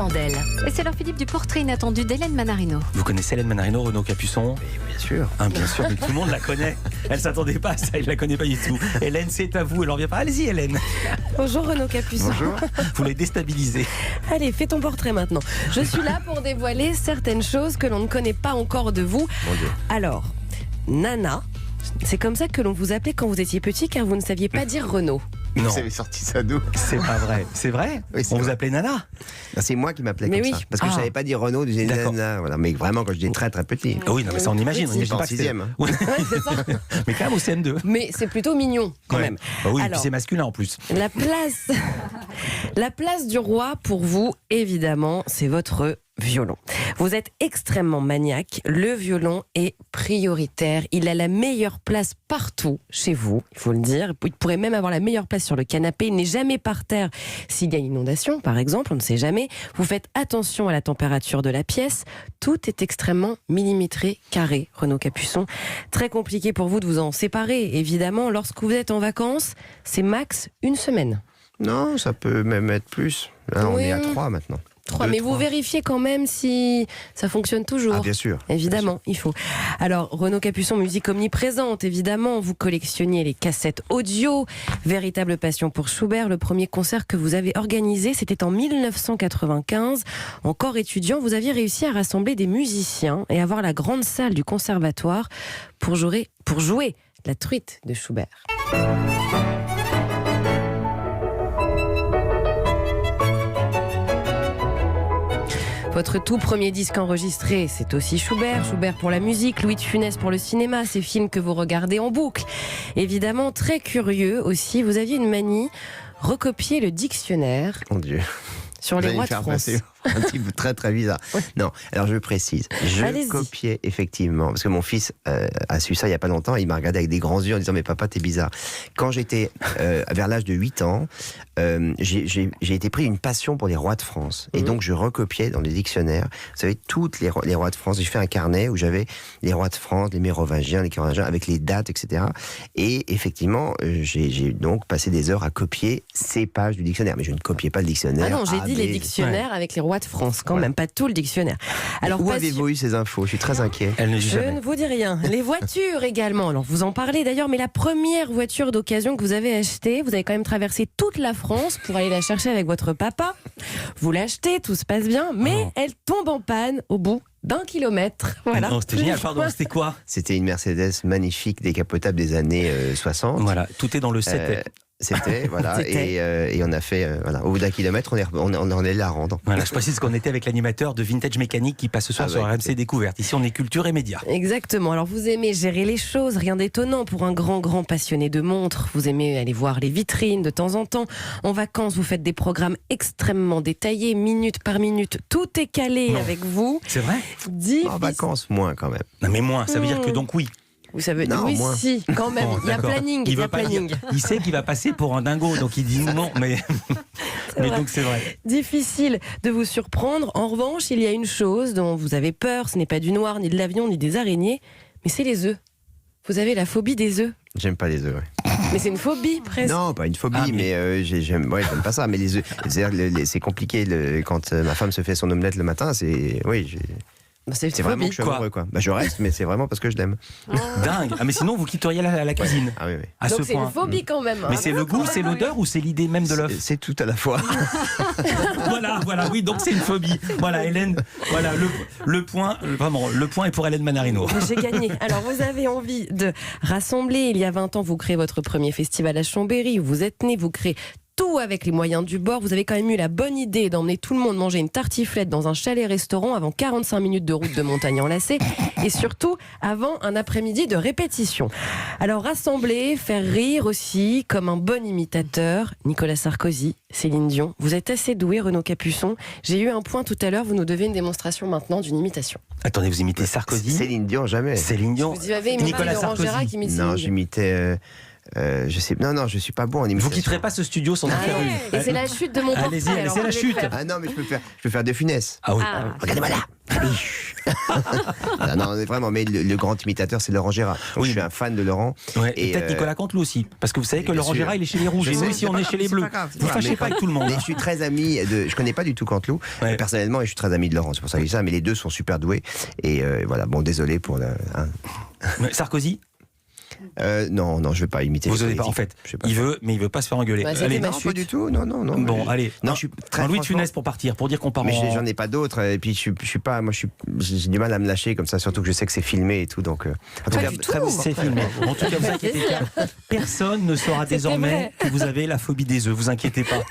Et c'est l'heure, Philippe, du portrait inattendu d'Hélène Manarino. Vous connaissez Hélène Manarino, Renaud Capuçon? Bien sûr. Bien sûr, mais tout le monde la connaît. Elle s'attendait pas à ça, elle la connaît pas du tout. Hélène, c'est à vous, elle en vient pas. Allez-y, Hélène. Bonjour Renaud Capuçon. Bonjour. Vous l'avez déstabilisé. Allez, fais ton portrait maintenant. Je suis là pour dévoiler certaines choses que l'on ne connaît pas encore de vous. Mon Dieu. Alors, Nana, c'est comme ça que l'on vous appelait quand vous étiez petit, car vous ne saviez pas dire Renaud. Non, Vous avez sorti ça d'où? c'est pas vrai. C'est vrai? Oui, c'est On vous vrai. appelait Nana? Non, c'est moi qui m'appelais Mais comme oui. ça. Parce que je savais pas dire Renaud, je disais D'accord. Nana. Voilà. Mais vraiment, quand je dis très très petit. Oui, non, mais ça on imagine. On C'est imagine pas en pas que c'était- sixième. Hein. Ouais, Ouais, c'est ça. mais quand même au CM2. Mais c'est plutôt mignon, quand Ouais. même. Bah oui, et Alors, puis c'est masculin en plus. La place du roi, pour vous, évidemment, c'est votre violon. Vous êtes extrêmement maniaque. Le violon est prioritaire. Il a la meilleure place partout chez vous, il faut le dire. Il pourrait même avoir la meilleure place sur le canapé. Il n'est jamais par terre s'il y a une inondation, par exemple. On ne sait jamais. Vous faites attention à la température de la pièce. Tout est extrêmement millimétré, carré, Renaud Capuçon. Très compliqué pour vous de vous en séparer, évidemment. Lorsque vous êtes en vacances, c'est max une semaine. Non, ça peut même être plus. Là, on Oui. est à 3 maintenant. 3, Deux, mais vous trois. vérifiez quand même si ça fonctionne toujours. Ah, bien sûr. Évidemment, il faut. Alors, Renaud Capuçon, musique omniprésente, évidemment. Vous collectionniez les cassettes audio. Véritable passion pour Schubert. Le premier concert que vous avez organisé, c'était en 1995. Encore étudiant, vous aviez réussi à rassembler des musiciens et avoir la grande salle du conservatoire pour jouer la truite de Schubert. Votre tout premier disque enregistré, c'est aussi Schubert. Schubert pour la musique, Louis de Funès pour le cinéma, ces films que vous regardez en boucle. Évidemment, très curieux aussi, vous aviez une manie, recopier le dictionnaire Mon Dieu. sur Vous les allez rois me de faire France. passer un type très très bizarre. Non, alors je précise. Je Allez-y. copiais effectivement, parce que mon fils a su ça il y a pas longtemps, il m'a regardé avec des grands yeux en disant mais papa t'es bizarre. Quand j'étais vers l'âge de 8 ans, j'ai été pris une passion pour les rois de France. Et donc je recopiais dans les dictionnaires, vous savez, toutes les rois de France. J'ai fait un carnet où j'avais les rois de France, les Mérovingiens, les Carolingiens, avec les dates, etc. Et effectivement, j'ai donc passé des heures à copier ces pages du dictionnaire. Mais je ne copiais pas le dictionnaire. Ah non, j'ai A, dit B. les dictionnaires avec les rois de France, quand Voilà. même, pas tout le dictionnaire. Alors, Où pas avez-vous eu ces infos? Je suis très inquiet. Elle ne dit Je jamais. ne vous dis rien. Les voitures également. Alors, vous en parlez d'ailleurs, mais la première voiture d'occasion que vous avez achetée, vous avez quand même traversé toute la France pour aller la chercher avec votre papa. Vous l'achetez, tout se passe bien, mais Oh. elle tombe en panne au bout d'1 kilomètre. Voilà. Non, c'était génial. Pardon, c'était quoi? C'était une Mercedes magnifique, décapotable des années 60. Voilà, tout est dans le 7. C'était, voilà, C'était. et on a fait, voilà, au bout d'1 kilomètre, on en est là à rendre. Voilà, je précise qu'on était avec l'animateur de Vintage Mécanique qui passe ce soir Ah sur bah, RMC écoutez. Découverte. Ici, on est culture et médias. Exactement. Alors, vous aimez gérer les choses, rien d'étonnant pour un grand passionné de montres. Vous aimez aller voir les vitrines de temps en temps. En vacances, vous faites des programmes extrêmement détaillés, minute par minute. Tout est calé Non. avec vous. C'est vrai? Difficile. En vacances, moins quand même. Non, mais moins. Ça veut dire que donc oui. Vous savez, Non, oui, moins. si, quand même. Bon, il y a d'accord. planning. Il y a veut pas planning. dire. Il sait qu'il va passer pour un dingo, donc il dit non. Mais vrai. donc c'est vrai. Difficile de vous surprendre. En revanche, il y a une chose dont vous avez peur. Ce n'est pas du noir, ni de l'avion, ni des araignées, mais c'est les œufs. Vous avez la phobie des œufs. J'aime pas les œufs. Ouais. Mais c'est une phobie presque. Non, pas une phobie, Ah, mais j'aime pas ça. Mais les œufs, c'est compliqué quand ma femme se fait son omelette le matin. Bah, c'est C'est une vraiment phobie. que je suis Quoi amoureux, quoi. Bah, je reste, mais c'est vraiment parce que je l'aime. Dingue. Ah, mais sinon, vous quitteriez la cuisine. Ah oui, oui. À Donc ce c'est point. une phobie quand même. Mais c'est le goût, c'est l'odeur ou c'est l'idée même de l'œuf? C'est tout à la fois. Voilà, oui, donc c'est une phobie. Voilà, Hélène, voilà, le point, vraiment, le point est pour Hélène Manarino. J'ai gagné. Alors, vous avez envie de rassembler. Il y a 20 ans, vous créez votre premier festival à Chambéry, où vous êtes né, vous créez tout avec les moyens du bord. Vous avez quand même eu la bonne idée d'emmener tout le monde manger une tartiflette dans un chalet-restaurant avant 45 minutes de route de montagne enlacée et surtout avant un après-midi de répétition. Alors, rassembler, faire rire aussi, comme un bon imitateur, Nicolas Sarkozy, Céline Dion. Vous êtes assez doué, Renaud Capuçon. J'ai eu un point tout à l'heure, vous nous devez une démonstration maintenant d'une imitation. Attendez, vous imitez Sarkozy? Céline Dion, jamais. Céline Dion? Vous avez imité Nicolas Laurent Sarkozy. Gérard qui imite Non, Céline Dion. j'imitais. Je sais. Non, je suis pas bon en imitation. Vous quitterez pas ce studio sans en faire une. Et c'est la chute de mon portrait. Allez-y, alors c'est la vous allez chute. le faire. Ah non, mais je peux faire De Funès. Ah oui. Ah. Regardez-moi là. Non, vraiment, mais le grand imitateur, c'est Laurent Gérard. Donc, Oui. je suis un fan de Laurent. Ouais, et Et, peut-être Nicolas Canteloup aussi. Parce que vous savez que bien Laurent sûr. Gérard, il est chez les rouges. Je Et nous sais, ici, c'est on pas est chez grave, les c'est bleus. pas grave, c'est Vous pas grave. fâchez Mais pas avec tout le monde. Mais je suis très ami je connais pas du tout Canteloup Ouais. personnellement, et je suis très ami de Laurent. C'est pour ça que je dis ça. Mais les deux sont super doués. Et voilà, bon, désolé pour le. Mais Sarkozy, Non, je vais pas imiter. vous les n'avez pas. En politiques. fait, Je sais pas. il veut, mais il veut pas se faire engueuler. Bah, c'était Allez. ma Non, chute. pas du tout. Non. Bon, allez. Non, je suis très Louis de franchement- Funès pour partir, pour dire qu'on part Mais en. j'en ai pas d'autres. Et puis je suis pas. Moi, j'ai du mal à me lâcher comme ça. Surtout que je sais que c'est filmé et tout. Donc, en tout Pas cas, du très tout. beau C'est portrait. filmé. En tout cas, vous inquiétez pas. Personne ne saura C'était désormais vrai. que vous avez la phobie des œufs. Vous inquiétez pas.